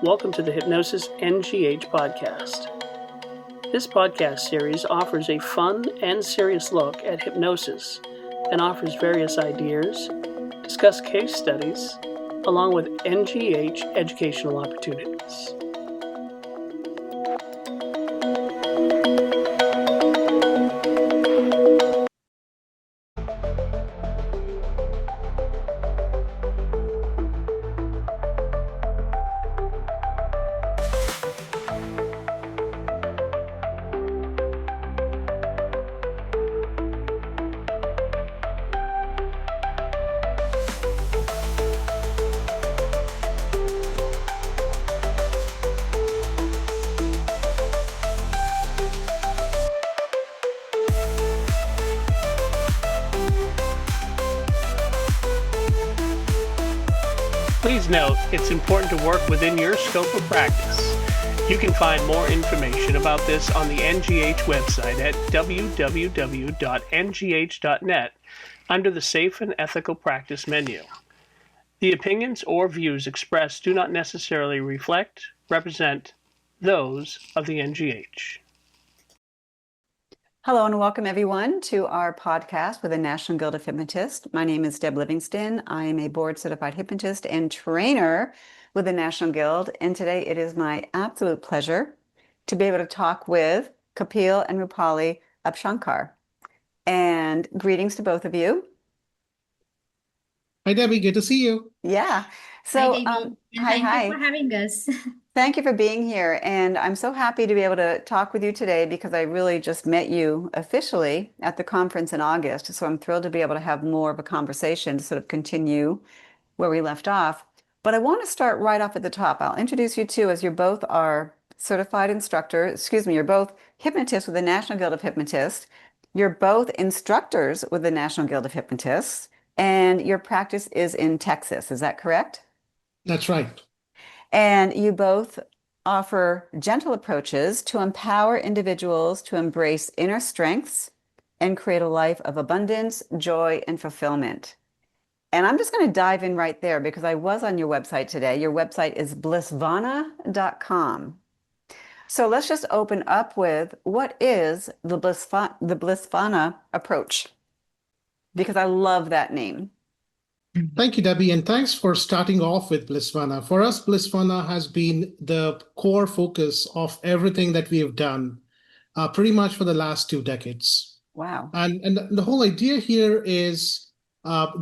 Welcome to the Hypnosis NGH podcast. This podcast series offers a fun and serious look at hypnosis and offers various ideas, discuss case studies, along with NGH educational opportunities. Please note, it's important to work within your scope of practice. You can find more information about this on the NGH website at www.ngh.net under the Safe and Ethical Practice menu. The opinions or views expressed do not necessarily represent those of the NGH. Hello and welcome everyone to our podcast with the National Guild of Hypnotists. My name is Deb Livingston. I am a board certified hypnotist and trainer with the National Guild. And today it is my absolute pleasure to be able to talk with Kapil and Rupali Apshankar. And greetings to both of you. Hi, Debbie. Good to see you. Yeah. So, Hi, Debi. And hi. thank you for having us. Thank you for being here. And I'm so happy to be able to talk with you today because I really just met you officially at the conference in August. So I'm thrilled to be able to have more of a conversation to sort of continue where we left off. But I want to start right off at the top. I'll introduce you two as you're both are certified instructors. You're both hypnotists with the National Guild of Hypnotists. You're both instructors with the National Guild of Hypnotists. And your practice is in Texas. Is that correct? That's right. And you both offer gentle approaches to empower individuals to embrace inner strengths and create a life of abundance, joy, and fulfillment. And I'm just going to dive in right there because I was on your website today. Your website is blissvana.com. So let's just open up with what is the Blissvana approach? Because I love that name. Thank you, Debbie, and thanks for starting off with Blissvana. For us, Blissvana has been the core focus of everything that we have done pretty much for the last 2 decades. Wow. And the whole idea here is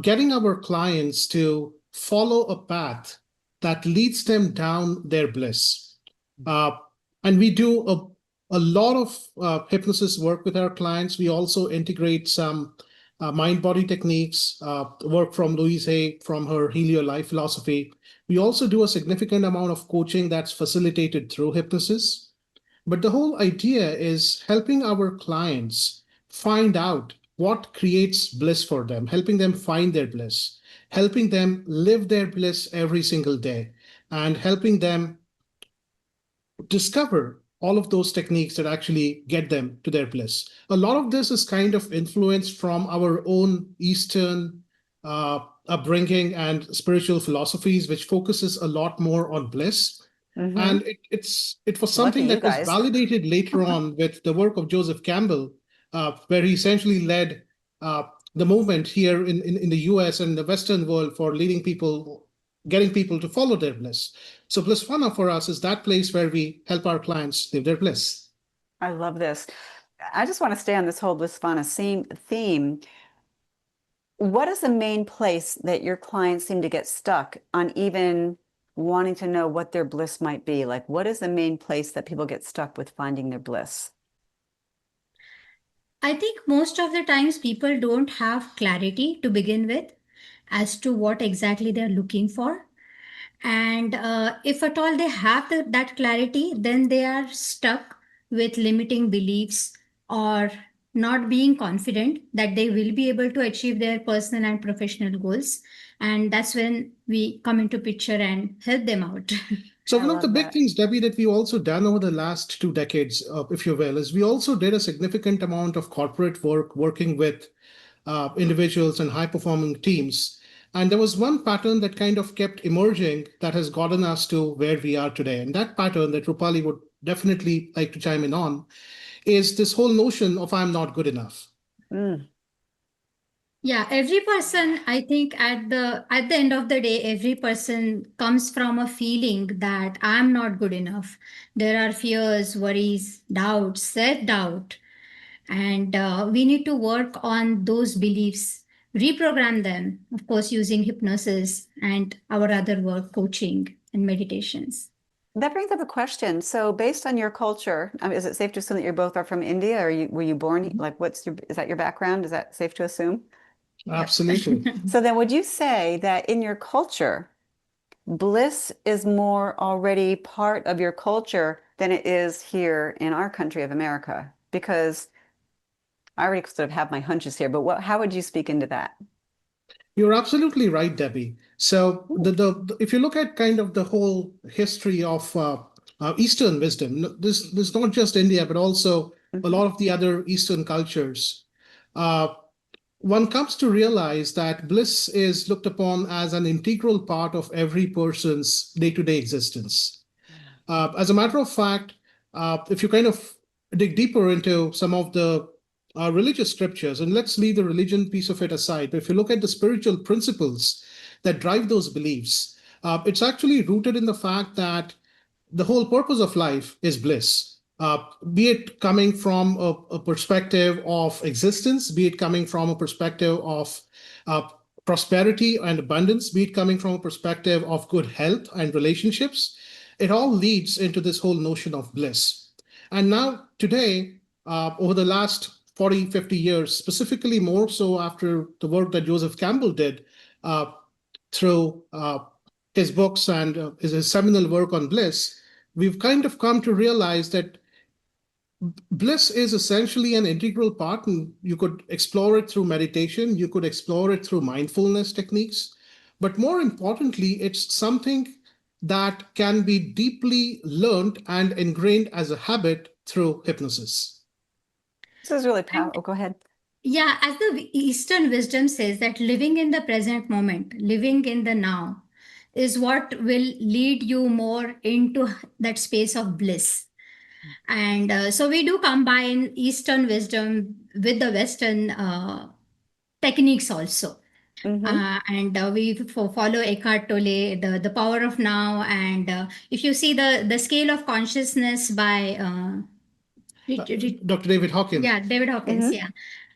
getting our clients to follow a path that leads them down their bliss. And we do a lot of hypnosis work with our clients. We also integrate some mind-body techniques, work from Louise Hay from her Helio Life philosophy. We also do a significant amount of coaching that's facilitated through hypnosis. But the whole idea is helping our clients find out what creates bliss for them, helping them find their bliss, helping them live their bliss every single day, and helping them discover all of those techniques that actually get them to their bliss. A lot of this is kind of influenced from our own Eastern upbringing and spiritual philosophies, which focuses a lot more on bliss. Mm-hmm. And it was something that was validated later on with the work of Joseph Campbell, where he essentially led the movement here in the US and the Western world for getting people to follow their bliss. So Blissvana for us is that place where we help our clients live their bliss. I love this. I just want to stay on this whole Blissvana theme. What is the main place that your clients seem to get stuck on even wanting to know what their bliss might be? Like, what is the main place that people get stuck with finding their bliss? I think most of the times people don't have clarity to begin with as to what exactly they're looking for. And if at all they have that clarity, then they are stuck with limiting beliefs or not being confident that they will be able to achieve their personal and professional goals. And that's when we come into picture and help them out. So one of the big things, Debbie, that we've also done over the last 2 decades, if you will, is we also did a significant amount of corporate work working with individuals and high-performing teams And there was one pattern that kind of kept emerging that has gotten us to where we are today. And that pattern that Rupali would definitely like to chime in on is this whole notion of I'm not good enough. Mm. Yeah, every person, I think at the end of the day, every person comes from a feeling that I'm not good enough. There are fears, worries, doubts, self-doubt, and we need to work on those beliefs, reprogram them, of course, using hypnosis and our other work, coaching and meditations. That brings up a question. So, based on your culture, is it safe to assume that you both are from India, or were you born? Like, is that your background? Is that safe to assume? Absolutely. So then, would you say that in your culture, bliss is more already part of your culture than it is here in our country of America? Because I already sort of have my hunches here, but how would you speak into that? You're absolutely right, Debbie. So if you look at kind of the whole history of Eastern wisdom, this not just India, but also a lot of the other Eastern cultures, uh, one comes to realize that bliss is looked upon as an integral part of every person's day-to-day existence. As a matter of fact, if you kind of dig deeper into some of the religious scriptures, and let's leave the religion piece of it aside, but if you look at the spiritual principles that drive those beliefs, it's actually rooted in the fact that the whole purpose of life is bliss. Be it coming from a perspective of existence, be it coming from a perspective of uh, prosperity and abundance, be it coming from a perspective of good health and relationships, it all leads into this whole notion of bliss. And now, today, over the last 40, 50 years, specifically more so after the work that Joseph Campbell did through his books and his seminal work on bliss, we've kind of come to realize that bliss is essentially an integral part, and you could explore it through meditation, you could explore it through mindfulness techniques, but more importantly, it's something that can be deeply learned and ingrained as a habit through hypnosis. This is really powerful. Oh, go ahead. Yeah, as the Eastern wisdom says, that living in the present moment, living in the now, is what will lead you more into that space of bliss. And so we do combine Eastern wisdom with the Western techniques also. And we follow Eckhart Tolle, the power of now. And if you see the scale of consciousness by Dr. David Hawkins. yeah, David Hawkins, yeah.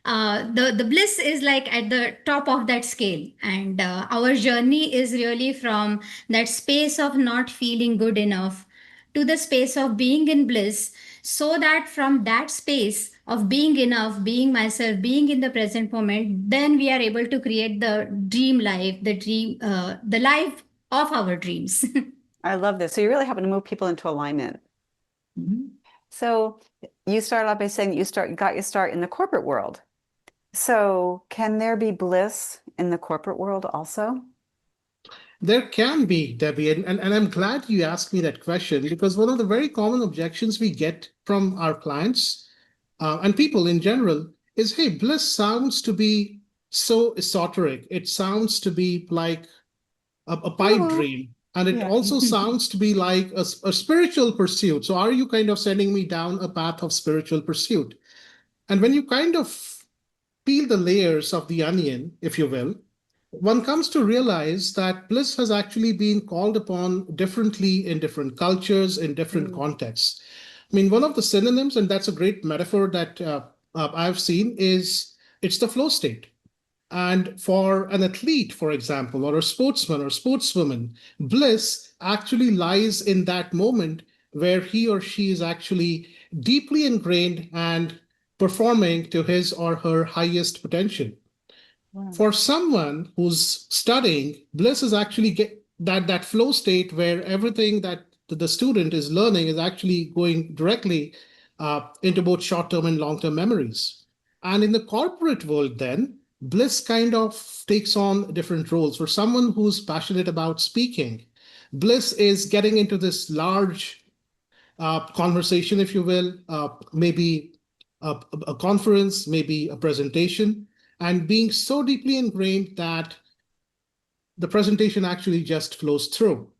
The bliss is like at the top of that scale, and our journey is really from that space of not feeling good enough to the space of being in bliss, so that from that space of being enough, being myself, being in the present moment, then we are able to create the dream life, the life of our dreams. I love this. So you're really helping to move people into alignment. So you started off by saying you got your start in the corporate world. So can there be bliss in the corporate world also? There can be, Debbie, and I'm glad you asked me that question, because one of the very common objections we get from our clients and people in general is, hey, bliss sounds to be so esoteric. It sounds to be like a pipe dream. And it also sounds to be like a spiritual pursuit. So are you kind of sending me down a path of spiritual pursuit? And when you kind of peel the layers of the onion, if you will, one comes to realize that bliss has actually been called upon differently in different cultures, in different contexts. I mean, one of the synonyms, and that's a great metaphor that I've seen, is it's the flow state. And for an athlete, for example, or a sportsman or sportswoman, bliss actually lies in that moment where he or she is actually deeply ingrained and performing to his or her highest potential. For someone who's studying, bliss is actually that flow state where everything that the student is learning is actually going directly into both short-term and long-term memories. And in the corporate world, then, bliss kind of takes on different roles. For someone who's passionate about speaking, bliss is getting into this large conversation, if you will, maybe a conference, maybe a presentation, and being so deeply ingrained that the presentation actually just flows through.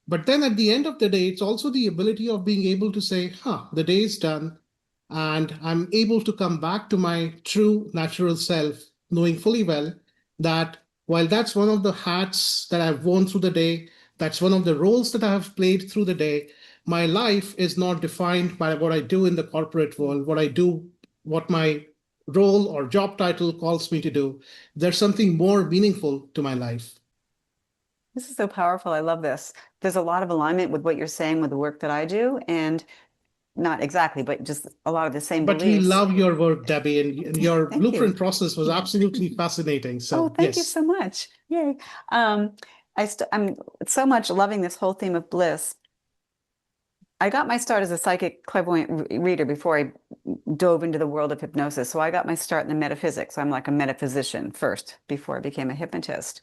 But then at the end of the day, it's also the ability of being able to say, the day is done, and I'm able to come back to my true natural self, knowing fully well that while that's one of the hats that I've worn through the day, that's one of the roles that I have played through the day, my life is not defined by what I do in the corporate world, what I do, what my role or job title calls me to do. There's something more meaningful to my life. This is so powerful. I love this. There's a lot of alignment with what you're saying with the work that I do, and not exactly, but just a lot of the same But we beliefs. love your work, Debbie, and your Thank blueprint you. process was absolutely fascinating. Oh, So thank you yes. so much. Yay. I'm so much loving this whole theme of bliss. I got my start as a psychic clairvoyant reader before I dove into the world of hypnosis. So I got my start in the metaphysics. I'm like a metaphysician first before I became a hypnotist.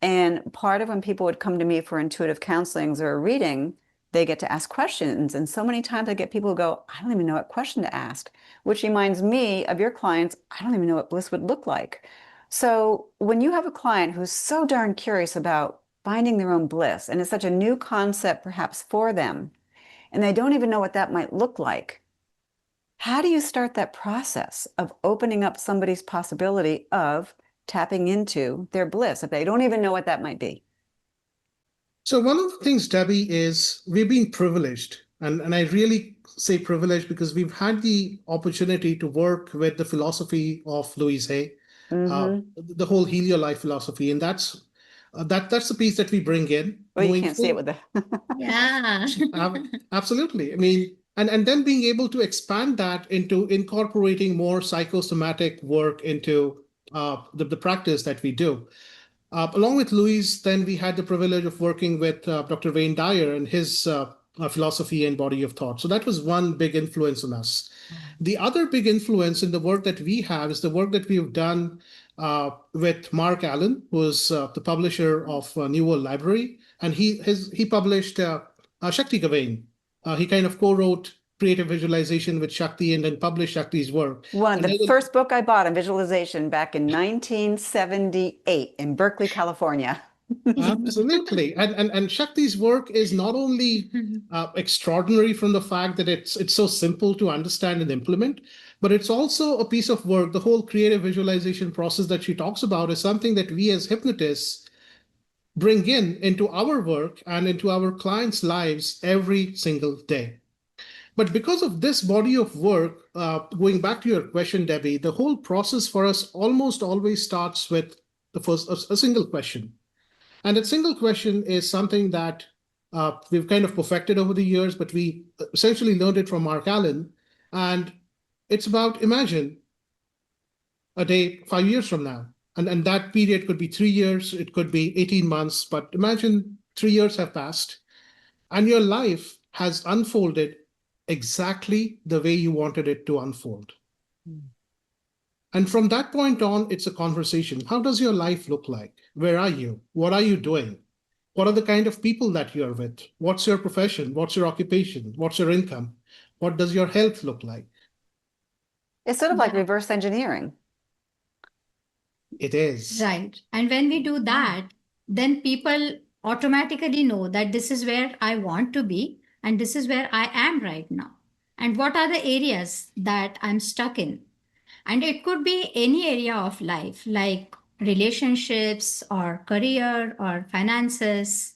And part of when people would come to me for intuitive counselings or a reading, they get to ask questions. And so many times I get people who go, I don't even know what question to ask, which reminds me of your clients. I don't even know what bliss would look like. So when you have a client who's so darn curious about finding their own bliss, and it's such a new concept perhaps for them, and they don't even know what that might look like, how do you start that process of opening up somebody's possibility of tapping into their bliss if they don't even know what that might be? So one of the things, Debbie, is we've been privileged, and I really say privileged because we've had the opportunity to work with the philosophy of Louise Hay, the whole Helio Life philosophy, and that's the piece that we bring in, Well, you knowing can't see it full. with the Yeah. Absolutely. I mean, and then being able to expand that into incorporating more psychosomatic work into the practice that we do. Along with Louise, then we had the privilege of working with Dr. Wayne Dyer and his philosophy and body of thought. So that was one big influence on us. The other big influence in the work that we have is the work that we've done with Mark Allen, who is the publisher of New World Library, and he published Shakti Gawain. He kind of co-wrote creative visualization with Shakti and then published Shakti's work. One of And the then first book I bought on visualization back in 1978 in Berkeley, California. absolutely. And Shakti's work is not only extraordinary from the fact that it's so simple to understand and implement, but it's also a piece of work. The whole creative visualization process that she talks about is something that we as hypnotists bring into our work and into our clients' lives every single day. But because of this body of work, going back to your question, Debbie, the whole process for us almost always starts with the first a single question. And that single question is something that we've kind of perfected over the years, but we essentially learned it from Mark Allen. And it's about imagine a day 5 years from now. And that period could be 3 years, it could be 18 months, but imagine 3 years have passed and your life has unfolded exactly the way you wanted it to unfold. And from that point on, it's a conversation. How does your life look like? Where are you? What are you doing? What are the kind of people that you're with? What's your profession? What's your occupation? What's your income? What does your health look like? It's sort of like Yeah. reverse engineering. It is. Right. And when we do that, then people automatically know that this is where I want to be and this is where I am right now. And what are the areas that I'm stuck in? And it could be any area of life, like relationships or career or finances.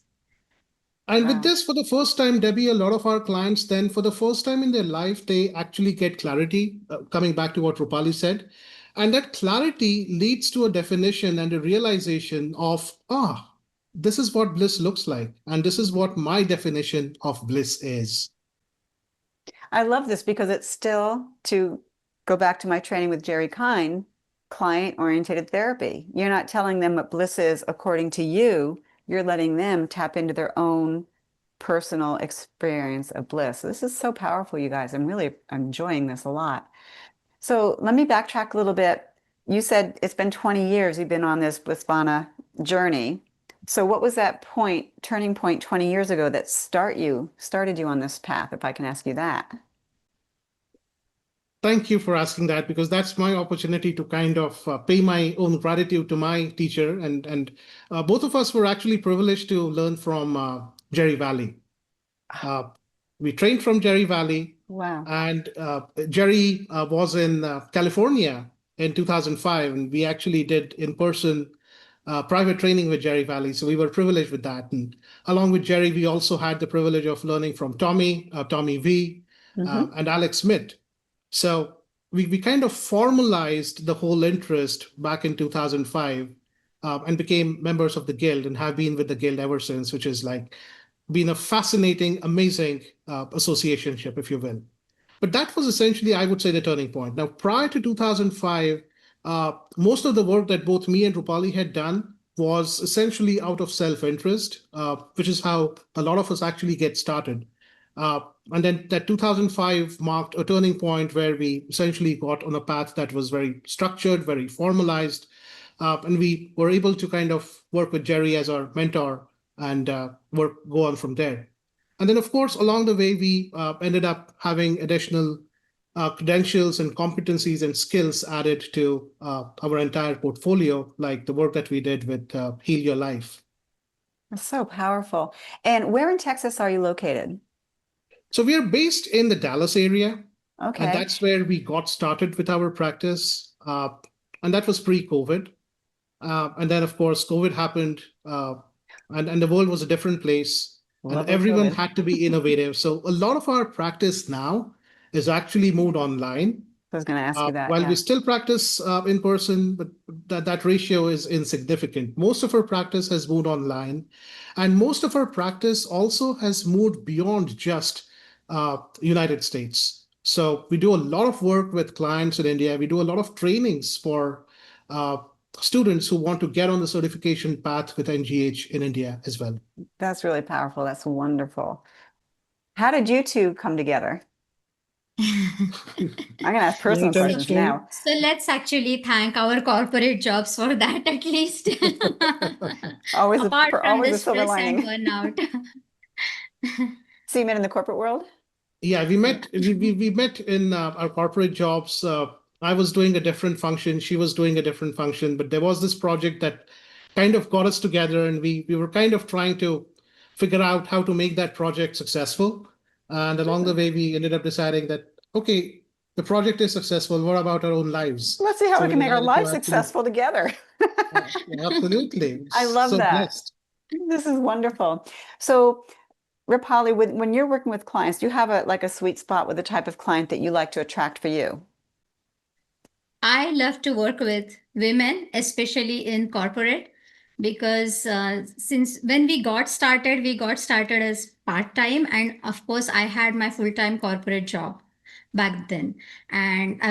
And with Wow. this, for the first time, Debbie, a lot of our clients then, for the first time in their life, they actually get clarity, coming back to what Rupali said. And that clarity leads to a definition and a realization of, this is what bliss looks like. And this is what my definition of bliss is. I love this because it's still, to go back to my training with Jerry Kine, client-oriented therapy. You're not telling them what bliss is according to you. You're letting them tap into their own personal experience of bliss. This is so powerful, you guys. I'm really enjoying this a lot. So let me backtrack a little bit. You said it's been 20 years you've been on this Blissvana journey. So what was that turning point 20 years ago that started you on this path, if I can ask you that? Thank you for asking that, because that's my opportunity to kind of pay my own gratitude to my teacher. And both of us were actually privileged to learn from Jerry Valley. We trained from Jerry Valley, Wow. and Jerry was in California in 2005, and we actually did in-person private training with Jerry Valley. So we were privileged with that. And along with Jerry, we also had the privilege of learning from Tommy V, Mhm. and Alex Smith. So we kind of formalized the whole interest back in 2005, and became members of the guild and have been with the guild ever since, which is like been a fascinating, amazing associationship, if you will. But that was essentially, I would say, the turning point. Now, prior to 2005, most of the work that both me and Rupali had done was essentially out of self-interest, which is how a lot of us actually get started. And then that 2005 marked a turning point where we essentially got on a path that was very structured, very formalized, and we were able to kind of work with Jerry as our mentor and go on from there. And then, of course, along the way, we ended up having additional credentials and competencies and skills added to our entire portfolio, like the work that we did with Heal Your Life. That's so powerful. And where in Texas are you located? So we are based in the Dallas area, and Okay. that's where we got started with our practice. And that was pre-COVID. And then, of course, COVID happened, and the world was a different place, and Lovely everyone COVID. had to be innovative. So a lot of our practice now is actually moved online. I was going to ask you that. While Yeah. we still practice in person, but that ratio is insignificant. Most of our practice has moved online, and most of our practice also has moved beyond just United States. So we do a lot of work with clients in India. We do a lot of trainings for uh, students who want to get on the certification path with NGH in India as well. That's really powerful. That's wonderful. How did you two come together? I'm going to ask personal tell the questions story? now. So let's actually thank our corporate jobs for that at least. Always Apart from always the a silver stress and lining. burnout. So you met in the corporate world? Yeah, we met. We met in our corporate jobs. I was doing a different function. She was doing a different function. But there was this project that kind of got us together, and we were kind of trying to figure out how to make that project successful. And along the way, we ended up deciding that, okay, the project is successful. What about our own lives? Let's see how So we we can make our decided to lives actually, successful together. absolutely, I love so that. blessed. This is wonderful. So, Rupali, when you're working with clients, do you have a sweet spot with the type of client that you like to attract for you? I love to work with women, especially in corporate, because since when we got started as part-time, and of course, I had my full-time corporate job back then, and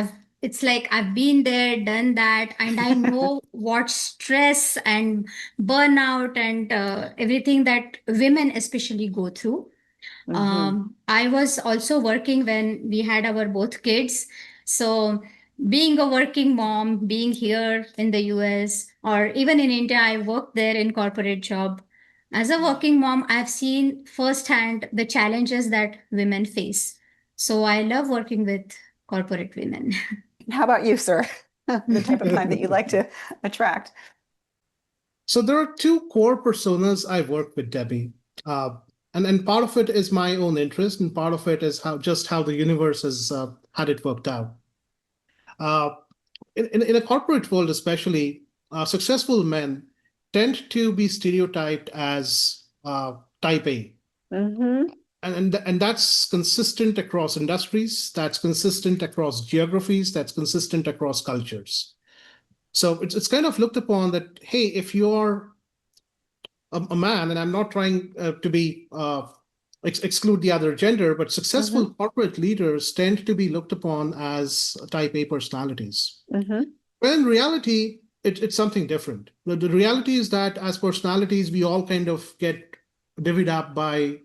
it's like I've been there, done that, and I know what stress and burnout and everything that women especially go through. Mm-hmm. I was also working when we had our both kids. So, being a working mom, being here in the US or even in India, I worked there in corporate job. As a working mom, I've seen firsthand the challenges that women face. So, I love working with corporate women. How about you, sir? The type of client that you like to attract? So there are two core personas I work with, Debbie. And part of it is my own interest, and part of it is how the universe has had it worked out. Uh, in a corporate world, especially, successful men tend to be stereotyped as type A. Mm-hmm. And that's consistent across industries, that's consistent across geographies, that's consistent across cultures. So it's kind of looked upon that, hey, if you're a man, and I'm not trying to be exclude the other gender, but successful corporate leaders tend to be looked upon as type A personalities. Mm-hmm. Well, in reality, it's something different. The reality is that as personalities, we all kind of get divvied up by,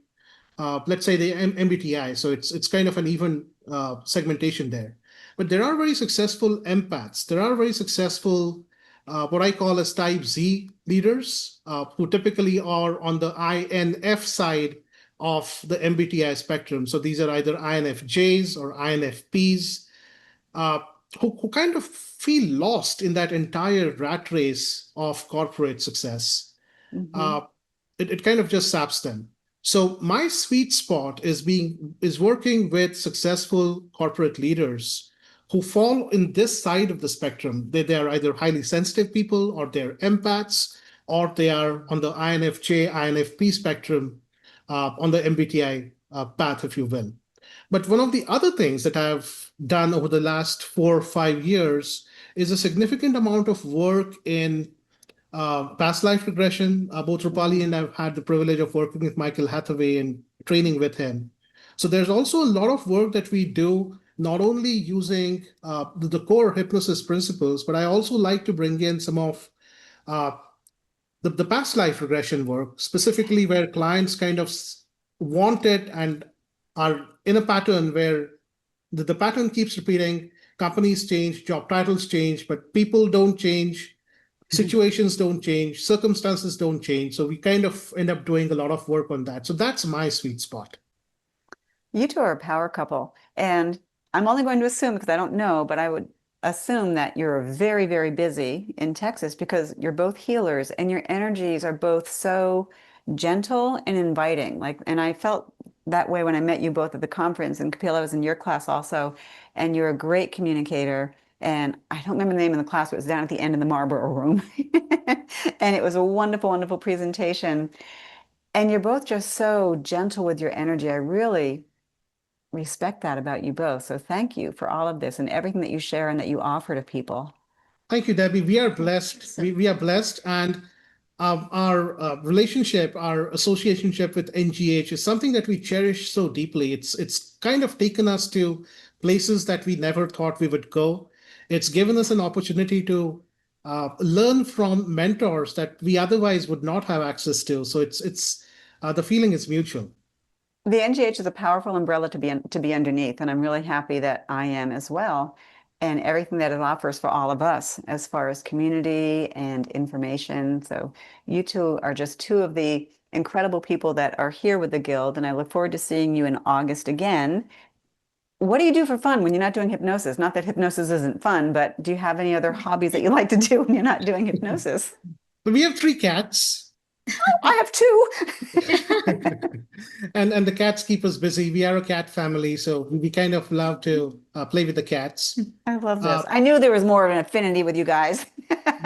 let's say, the MBTI. So it's kind of an even segmentation there. But there are very successful empaths. There are very successful what I call as type Z leaders, who typically are on the INF side of the MBTI spectrum. So these are either INFJs or INFPs. uh, who kind of feel lost in that entire rat race of corporate success. Mhm. It kind of just saps them. So my sweet spot is working with successful corporate leaders who fall in this side of the spectrum. They are either highly sensitive people, or they're empaths, or they are on the INFJ, INFP spectrum, on the MBTI path, if you will. But one of the other things that I've done over the last 4 or 5 years is a significant amount of work in past life regression. Both Rupali and I've had the privilege of working with Michael Hathaway and training with him. So there's also a lot of work that we do, not only using the core hypnosis principles, but I also like to bring in some of uh, the past life regression work, specifically where clients kind of want it and are in a pattern where the pattern keeps repeating. Companies change, job titles change, but people don't change, situations don't change, circumstances don't change. So we kind of end up doing a lot of work on that. So that's my sweet spot. You two are a power couple. And I'm only going to assume because I don't know, but I would assume that you're very, very busy in Texas because you're both healers and your energies are both so gentle and inviting. Like, and I felt that way when I met you both at the conference. And Kapil, I was in your class also, and you're a great communicator. And I don't remember the name of the class, but it was down at the end in the Marlborough room. And it was a wonderful, wonderful presentation. And you're both just so gentle with your energy. I really respect that about you both. So thank you for all of this and everything that you share and that you offer to people. Thank you, Debbie. We are blessed. So, We are blessed. And our relationship, our associationship with NGH is something that we cherish so deeply. It's kind of taken us to places that we never thought we would go. It's given us an opportunity to learn from mentors that we otherwise would not have access to. So it's the feeling is mutual. The NGH is a powerful umbrella to be underneath, and I'm really happy that I am as well. And everything that it offers for all of us as far as community and information. So you two are just two of the incredible people that are here with the Guild, and I look forward to seeing you in August again. What do you do for fun when you're not doing hypnosis? Not that hypnosis isn't fun, but do you have any other hobbies that you like to do when you're not doing hypnosis? But we have 3 cats. I have two. And the cats keep us busy. We are a cat family, so we kind of love to play with the cats. I love this. Uh, I knew there was more of an affinity with you guys.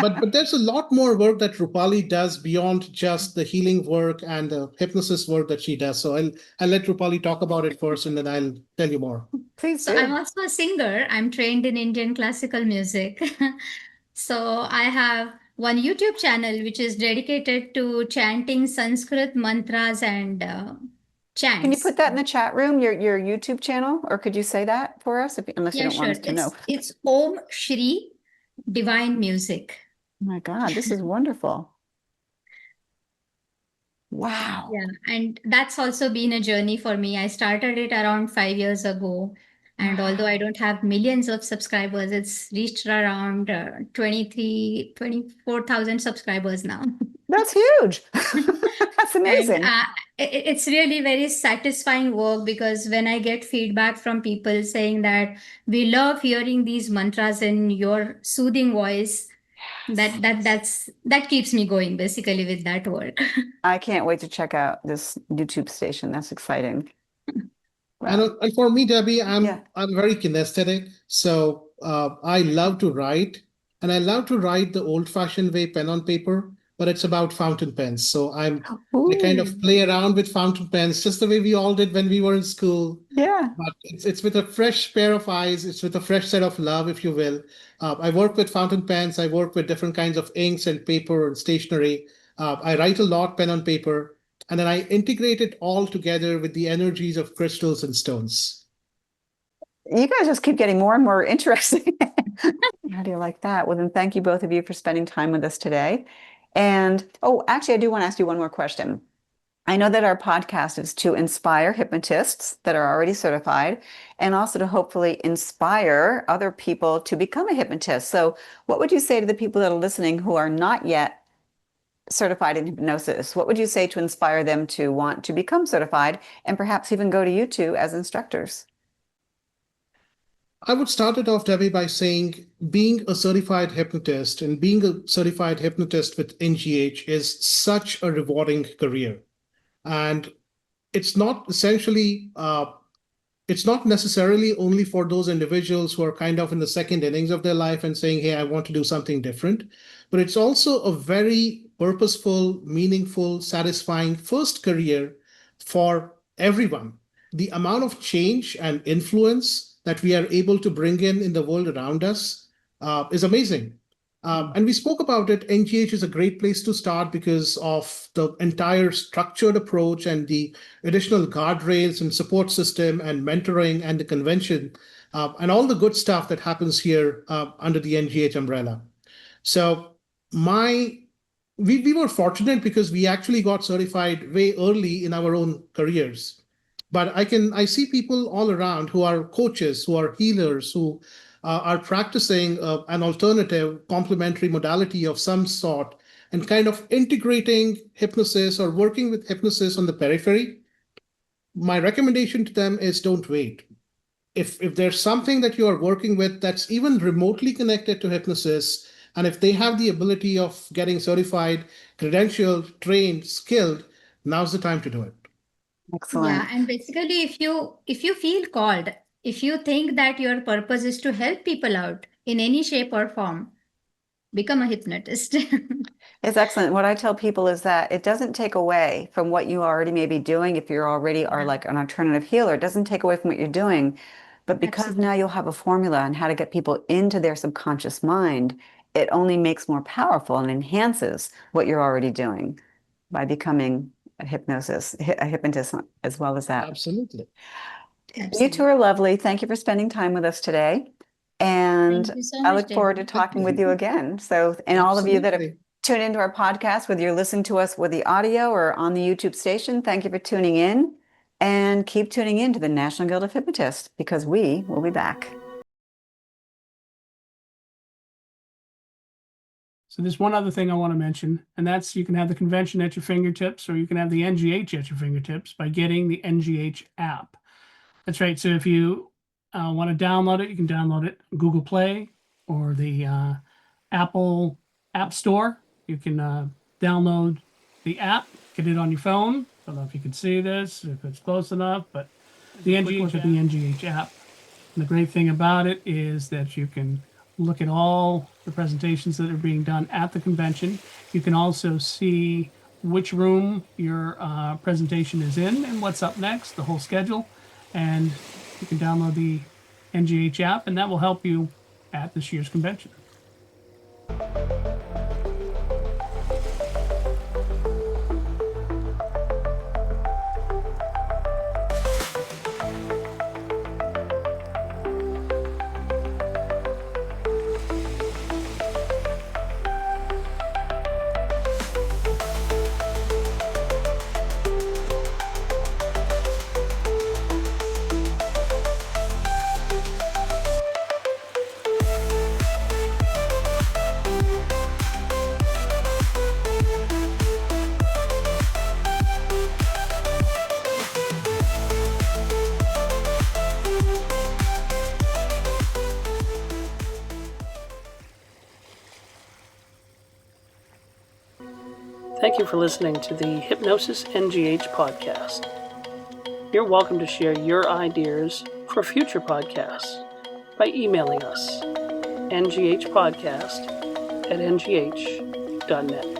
but there's a lot more work that Rupali does beyond just the healing work and the hypnosis work that she does. So I'll let Rupali talk about it first, and then I'll tell you more. Please so I'm do. also a singer. I'm trained in Indian classical music. So I have one YouTube channel which is dedicated to chanting Sanskrit mantras and Can you chants. put that in the chat room, your YouTube channel, or could you say that for us, unless you Yeah, don't want sure. us to know? It's Om Shri Divine Music. Oh my God, this is wonderful. Wow. Yeah, and that's also been a journey for me. I started it around 5 years ago. And although I Wow. don't have millions of subscribers, it's reached around 24,000 subscribers now. That's huge. That's And amazing. it's really very satisfying work because when I get feedback from people saying that we love hearing these mantras in your soothing voice, that keeps me going basically with that work. I can't wait to check out this YouTube station. That's exciting. And, Well, and for me, Debbie, yeah. I'm very kinesthetic. So I love to write, and I love to write the old-fashioned way, pen on paper. But it's about fountain pens. So I kind of Ooh, play around with fountain pens, just the way we all did when we were in school. yeah. But it's with a fresh pair of eyes. It's with a fresh set of love, if you will. I work with fountain pens. I work with different kinds of inks and paper and stationery. I write a lot pen on paper, and then I integrate it all together with the energies of crystals and stones. You guys just keep getting more and more interesting. How do you like that? Well, then thank you both of you for spending time with us today. And oh, actually, I do want to ask you one more question. I know that our podcast is to inspire hypnotists that are already certified and also to hopefully inspire other people to become a hypnotist. So, what would you say to the people that are listening who are not yet certified in hypnosis? What would you say to inspire them to want to become certified and perhaps even go to you two as instructors? I would start it off, Debbie, by saying being a certified hypnotist and being a certified hypnotist with NGH is such a rewarding career. And it's not essentially, it's not necessarily only for those individuals who are kind of in the second innings of their life and saying, hey, I want to do something different. But it's also a very purposeful, meaningful, satisfying first career for everyone. The amount of change and influence that we are able to bring in the world around us is amazing. And we spoke about it. NGH is a great place to start because of the entire structured approach and the additional guardrails and support system and mentoring and the convention and all the good stuff that happens here under the NGH umbrella. So we were fortunate because we actually got certified way early in our own careers. But I see people all around who are coaches, who are healers, who are practicing an alternative complementary modality of some sort and kind of integrating hypnosis or working with hypnosis on the periphery. My recommendation to them is don't wait. If there's something that you are working with that's even remotely connected to hypnosis, and if they have the ability of getting certified, credentialed, trained, skilled, now's the time to do it. Excellent. Yeah, and basically if you feel called, if you think that your purpose is to help people out in any shape or form, become a hypnotist. It's excellent. What I tell people is that it doesn't take away from what you already may be doing if you're already are like an alternative healer. It doesn't take away from what you're doing. But because Absolutely. now you'll have a formula on how to get people into their subconscious mind, it only makes more powerful and enhances what you're already doing by becoming a hypnotist as well as that. Absolutely. You two are lovely. Thank you for spending time with us today. And Thank you so I much, look forward to Debbie. talking with you again. So, and all of you that have Absolutely. tuned into our podcast, whether you're listening to us with the audio or on the YouTube station, thank you for tuning in and keep tuning in to the National Guild of Hypnotists because we will be back. So there's one other thing I want to mention, and that's you can have the convention at your fingertips, or you can have the NGH at your fingertips by getting the NGH app. That's right. So if you want to download it, you can download it Google Play or the Apple App Store. You can download the app, get it on your phone. I don't know if you can see this, if it's close enough, but the NGH app. And the great thing about it is that you can look at all the presentations that are being done at the convention. You can also see which room your presentation is in and what's up next, the whole schedule. And you can download the NGH app, and that will help you at this year's convention. Thank you for listening to the Hypnosis NGH podcast. You're welcome to share your ideas for future podcasts by emailing us, nghpodcast@ngh.net.